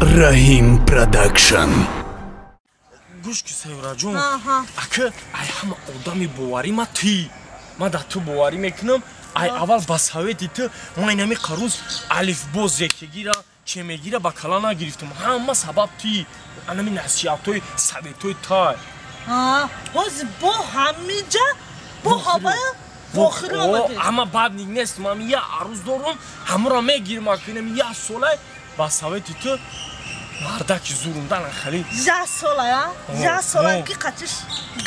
Rahim Production. گوش که سیورا جون اکه ای همه آدمی بواری ما تی ما ده تو بواری میکنم ای اول بساویتی تو ما اینمی قروز الف باز یکیگیره چه میگیره با کلا نگرفتم همه سبب تی اینمی نصیحتوی سویتوی تای باز با همینجا با هوا واخر آمده اما بعد نیست من یه عروض دارم همه را میگیرم اکنم یه ساله بساویتی تو مردکی زوروندن خیلی یه ساله که قطعش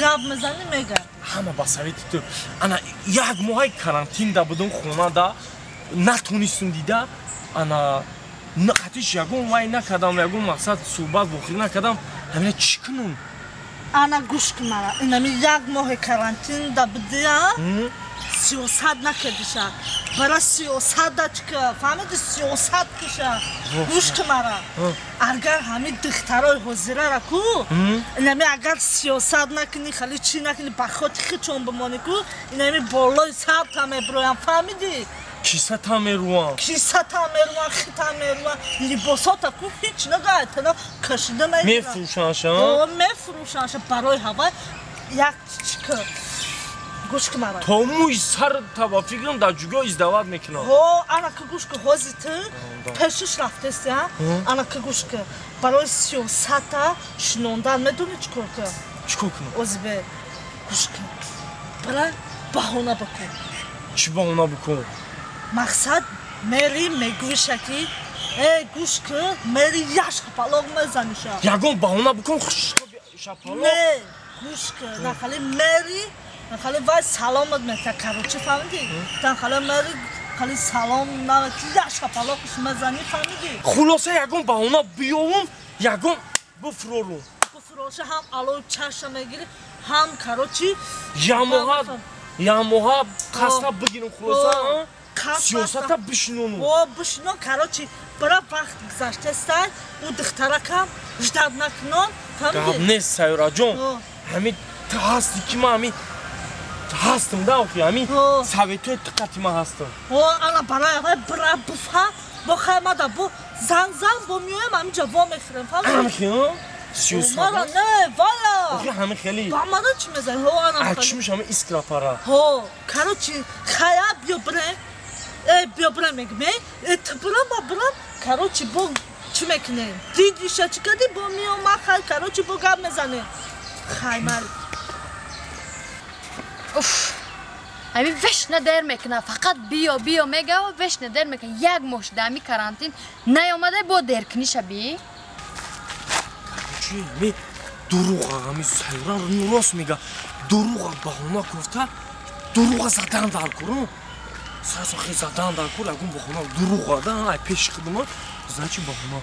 گاب مزنی میگه همه بساویتی تو انا یک ماه کرانتین دا بودم خونه دا نتونستم دیده انا قطعش یکون وای نکردم یکون مقصد صحبت بخیر نکردم همینه چی کنم انا گوش کن مرا اینمی یک ماه کرانتین دا بودی سیاست نکردیشه برای سیاست دا چکه فهمیدی سیاست کشه گوش کن مرا اگر همین دخترای حضیره را کو اینمی اگر سیاست نکنی خیلی چی نکنی بخواد خیچون بمانی کو اینمی بالای سر تا میبرویم فهمیدی کیسه تا میروان خیتا میروان لباسات کو هیچ نگاه تنا کشیده میفروشنش برای هوا یک چکه گوش که مرا تو موی سر تا با فکرم در جگاه ازدواج میکنم انا که گوش که حوزی تو پیشش رفته است انا که گوش که برای سیاست شنوندن میدونی چکار کنم عزبه گوش که برای بهانه بکن چی بهانه بکن مقصد میری میگویشه که ای گوش که میری یه شپلاق میزنیشه یکون بهانه بکن شپلاق نه گوش که نخلی میری نخلی وای سلامت میته کروچی فهمیدی نخلی میری خلی سلام نمیتی یه شپلاقش میزنی فهمیدی خلاصه یکون بهانه بیاوم یکون بفروشه هم علو چشم میگیری هم کروچی یا موها خسته بگیرم خلاصه سیاست بشنونم بشنون کروچی برای وقت گذشته است او دختره کم جدب نکنم گاب نیست سیورا جون همین تا هستی که ما همین هستم دا اوکی همین سویتوی دقتی ما هستم انا برای بفهم با خیمه دا با زن با میویم همین جواب میخورم همین سیاست نه والا اوکی همین خیلی با مادا چی میزنی اچی میشه همین اسکراپارا کروچی خیاب بیا برم میگم تو برم کروچی با چی میکنه دیدیشه چی کردی با میام خیلی کروچی با گب میزنه خیمه اوف همین وش ندر میکنه فقط بیا میگه و وش ندر میکنه یک مش دمی کرانتین نیامده با درکنی شبی چی همین دروغ همین سیرا رو راست میگه دروغ بهونه گفته دروغ زدن در کرون سرسو خیلی زدن در کل اگون بخونه دروغ دادن ای پیش خدمه زن چی بخونه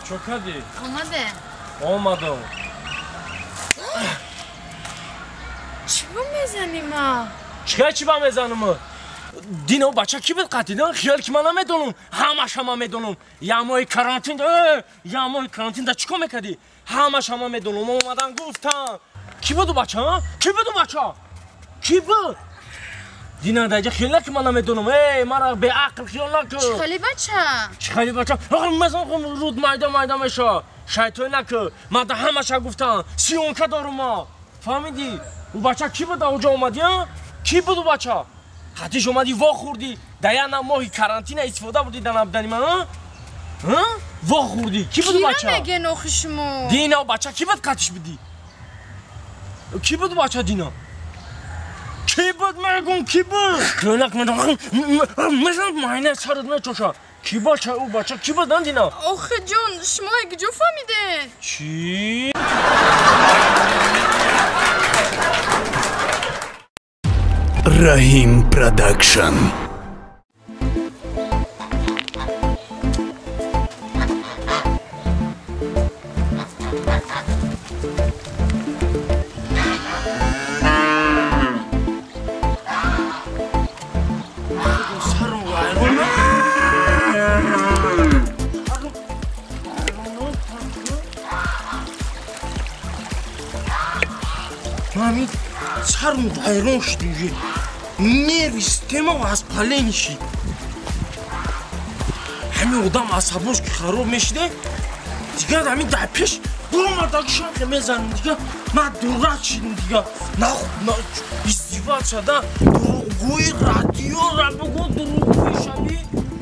چو کردی؟ آمدم چی با میزنیم ها؟ چی با میزنم؟ دینا بچه کی بود قتیدن؟ خیال که من نمیدونم همش میدونم یه ماه کرانتین دا چیکار میکردی؟ همش میدونم اومدن گفتم کی بود بچه ها؟ کی بود؟ دینا دیگه خیلی که من نمیدونم مرا به عقل خیال نکن چی خیلی بچه؟ مثلا رود مایده میشه شیطان نکن من دا همش گفتم سیونکه دارم ما فهمیدی؟ او بچه کی بود اوجا اومدی ها؟ کی بود او بچه؟ حتیش اومدی وا خوردی دیگه ماهی کرانتین استفاده بودی در نبدنی من ها؟ وا خوردی کی بود او بچه؟ کی نمیگه نوخی شما؟ دینا بچه کی بود قطعش بدی؟ کی بود بچه دینا؟ کی بود میگم کی بود؟ کلونک مثلا ماینه سرت میچوشه کی بچه او بچه کی بود دینا؟ آخه جون شما اگه جو فهمیده چی؟ Rahim Production. Mami, sarım bayron şdüğü. نرو سیستم واسپالنشی همین آدم عصبانش که خراب میشه دیگه همین در پیش برو مردکشان که میزنم دیگه من دورت شدیم دیگه نه ازدیوات شده دروغگوی رادیو را بگو دروغگوی شدی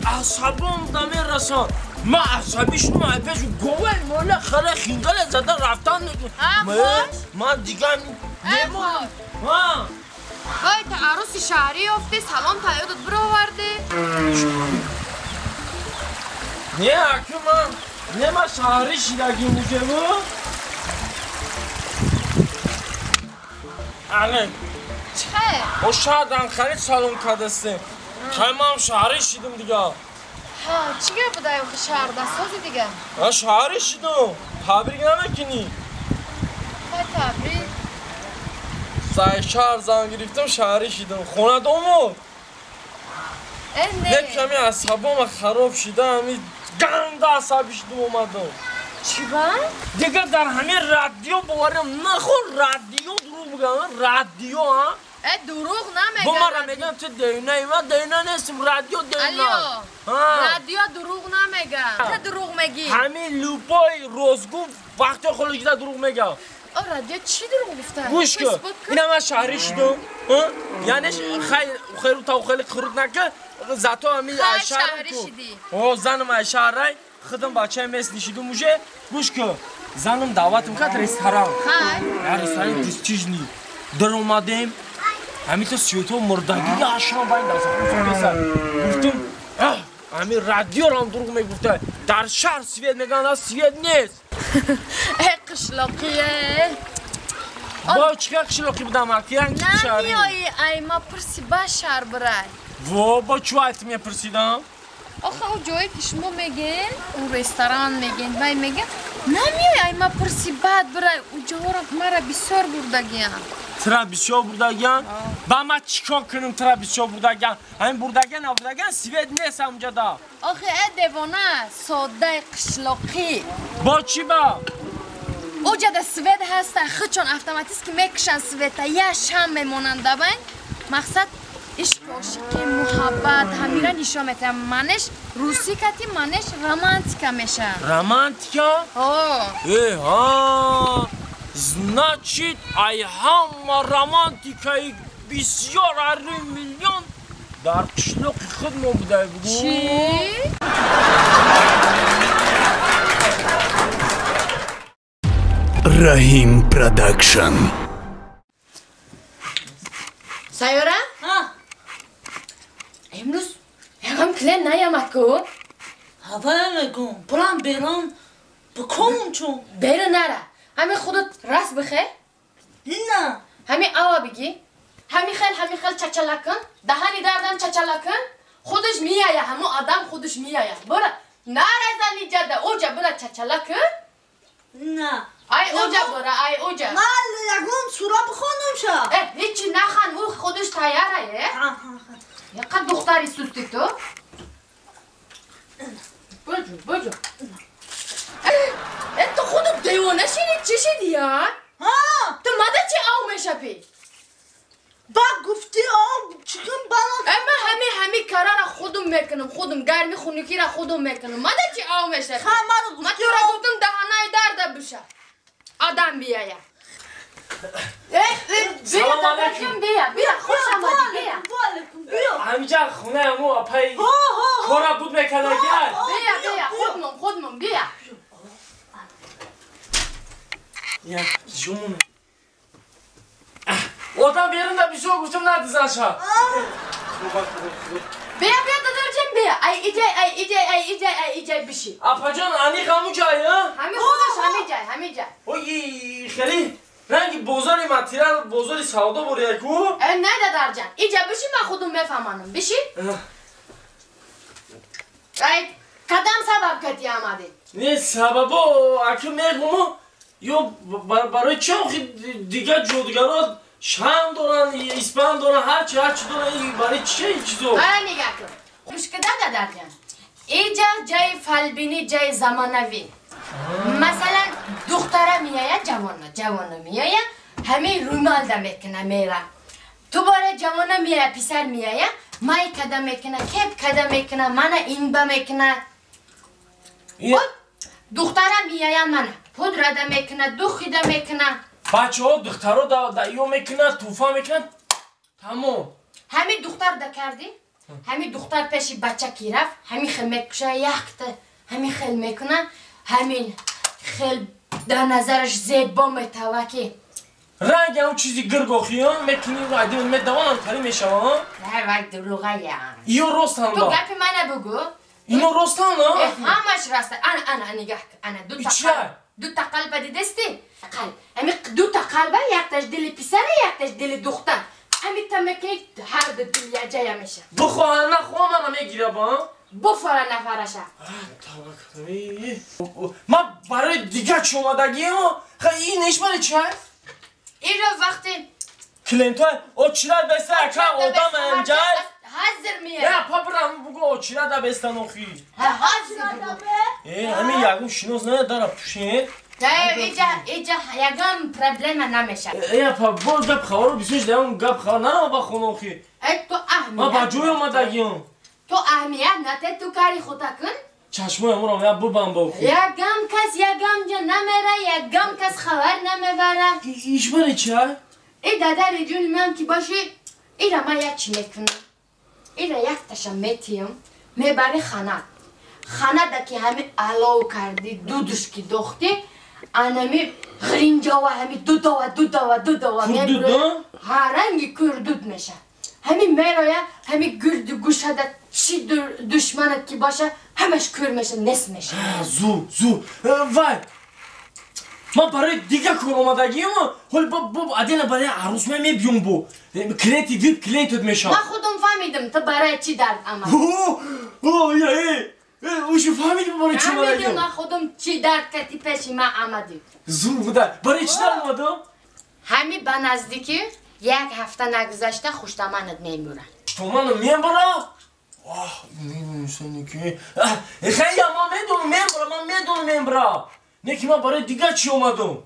عصبان دمه رسان ما عصبی شدیم پیش گوه ماله خره خینگل زده رفتن من دیگه نمون باید عروس شهری افتی سلام تا یادت برو آورده نه اکو من ما شهری شیرگی میگه بو الان چه؟ o şahdan xarit salon kadası. Tamam şahri şidim diga. Ha, çiğe bu da yok şehirde sözü diga. Ha şahri şidim. Tabir gelme kini. Ha tabri. Say şahar zan giriftim şahri şidim. Xona domu. Ne? Ne kami asabım xarab şidam. Ganda asabı şidim omadım. Çiba? Diga dar hamir radyo bovarım. Naxon radyo duru bugam. Radyo ha. دروغ نمیگه Bu mara میگم تو دیونه و دیونه نیستم رادیو دیونه رادیو دروغ نمیگه تو دروغ میگی همین لوپای روزگو وقتی خلوجی دا دروغ میگه رادیو چی دروغ گفته گوش کن اینا من شهری شدم یعنی خیر تا خیلی خرود نکه زاتو همین شهری شدی زنم شهری خدم بچه مثل شدم موشه گوش کن زنم دعوتم کرد رستوران رستوران پرستیژنی در اومدیم همین تو سیوتو مردگی آشان باید گفتم همین رادیو رو هم دروغ میگفته در شهر سوید میگن سوید نیست قشلاقیه با چیکار قشلاقی بودم اکی هنگی شهری نمیایی ای ما پرسی با شهر برای با چو ایت میپرسیدم آخه او جایی که شما میگین اون رستوران میگین وای میگین نمیایی ای ما پرسی بعد برای او جایی رو مرا بسیار بردگیم ترا بسیار بردگیم با ما چیکار کنم ترا بسیار بردگیم همین بردگیم نبردگیم سوید نیست همونجا دا آخه ای دیوانه ساده قشلاقی با چی با؟ او جده سوید هستن خود چون автоматیست که میکشن سوید تا یه شم میمونن دبن مقصد عشق عاشقی محبت همیره نشان میتونم منش روسی کتی منش رومانتیکا میشه رومانتیکا؟ ها значит ای همه رومانتیکای بسیار هر میلیون در قشلاق خود ما بوده بگو چی؟ رحیم پروداکشن سایورا؟ امروز هم کلن نیامد کن؟ هوا میگم برام بیرون بکن چون بیرون نره همین خودت راست بخیر؟ نه همین آوا بگی همین خیل چچلا کن دهانی دردن چچلا کن خودش میایه همون آدم خودش میایه برا نره زنی جده اوجا برا چچلا کن نه ای اوجا برا ای اوجا من یکم سورا بخونم شا هیچی نخن او خودش تیاره یقدر دختری سوستی تو بجو تو خودت دیوانه شدی چی شدی یا؟ تو ماده چی آو میشه پی؟ با گفتی آب چکم بنا اما همه کارا را خودم میکنم خودم گرمی خونکی را خودم میکنم ماده چی آو میشه؟ من تو را گفتم دهانه درد بشه آدم بیایه سلام علیکم بیا خوش آمدی بیا همینجا خونه همو اپای کارا بود میکنه گل بیا خودمون بیا یا جمونه آدم بیرون دا بیشو گفتم ندیزن شا بیا دادرجم بیا ای ایجای بشی اپا جان انی خمو جایی ها؟ همین خودش همین جای اوی خیلی رنگی بازاری ماتریال بازاری سودا بوری کو؟ نه دادرجم ایجا بشی من خودم میفهمانم بشی؟ ای قدم سبب کتی آمده نه سببا اکو میگم یا برای چه دیگه جودگرات شام دارن اسپان دارن هر چی دارن برای چه چیزو برای نگاه کن مشکل دادرجم ایجا جای فلبینی جای زمانوی مثلا دختره میایه جوانه میایه همین رومال دا میکنه میره تو باره جوانا میه پیسر میه مای کده میکنه کپ کده میکنه منه این با میکنه دخترم میه منه پودر ده میکنه دوخی ده میکنه بچه ها دخترها دا ایو میکنه توفا میکنه تمام همین دختر ده کردی همین دختر پیشی بچه کی رفت همین خیل میکشه یخته همین خیل میکنه همین خیل در نظرش زیبا میتوه رنگ هم چیزی گرگاخی ها میکنی و عدیم میدوانم کاری میشه ها نه وقت دروغه یا ایو راستن تو دا گپی منه بگو اینو راستن ها همش راسته انا نگاه انا دو تا قلب دیدستی قلب همین دو تا قلبه یکتاش دل پسره یکتاش دل دختر همین تمکی هر دل یه جای میشه بخواه نه خواه منم میگیره با بفره نفرشه ما برای دیگه چی اومدگی ها این ایش برای چی هست؟ این رو وقتی کلینتون او چرا بسته اکا آدم اینجا حاضر میه یا پاپرم بگو او چرا دا بستن اوخی حاضر بگو همین یکم شنوز نه داره پوشین اینجا یکم پرابلم نمیشه یا پا با گپ خواه بیسوش دیگه گپ خواه نه با خونه اوخی تو ما با اهمیت جوی اومدگی هم تو اهمیت نده تو کاری خودتا کن چشمای امورم یا ببن با اوخی یکم کس یکم جا نمیره یکم کس خبر نمیبره ایش برای چی هست؟ ای دادر جون من که باشی ای را من یک چی میکنم ای را یک تشم میتیم میبری خانه ده که همه علاو کردی دودش که دختی انمی غرینجا و همه دو میبره هرنگی کردود میشه همه میره همه گرد گوشه ده چی دشمنت که باشه همش کر میشه نس میشه زو وای ما برای دیگه کار اومدگی ما حال با عدینا برای عروس من میبیون بو کلینتی ویب کلینتت میشم من خودم فهمیدم تو برای چی درد آمد اوشو فهمیدم برای چی اومدگی فهمیدم من خودم چی درد کتی پیشی من آمدیم زو بوده برای چی درد اومدم؟ همی به نزدیکی یک هفته نگذشته خوشتمنت میمورن تو منو میبرا؟ واه میدونستنی که خیلی من میدونم میبرا نکی من برای دیگه چی اومدم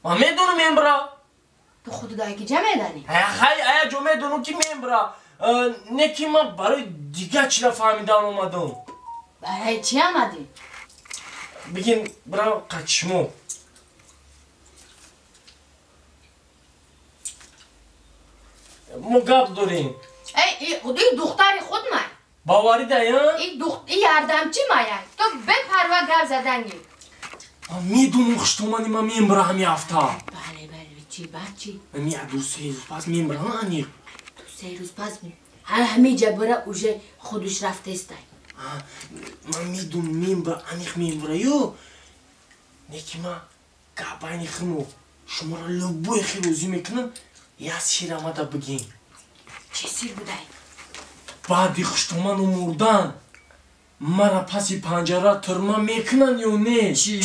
من میدونم میبرا تو خود دایی جمع دانی خیلی ایا جو میدونم که میبرا نکی من برای دیگه چی را فهمیدم اومدم برای چی آمدی؟ بگین برا قچمو ما گپ داریم ای دختر خود من باوری دایم؟ ای یاردمچی مایم تو بپر و گپ زدنگی من میدونم خشتومانی من میبرا همی هفته بله چی بچی؟ من دو سه روز پس میبرا هنی دو سه روز پس می همه جا برا اوژه خودش رفته استای من میدونم میبرا انیخ میبرا یو نکی من گپ انیخمو شما را لبوی خیروزی میکنم یه سیر آمده بگین چی سیر بودای؟ بعدی خشتومانو مردن مرا پسی پنجره ترما میکنن یا نه؟ چی؟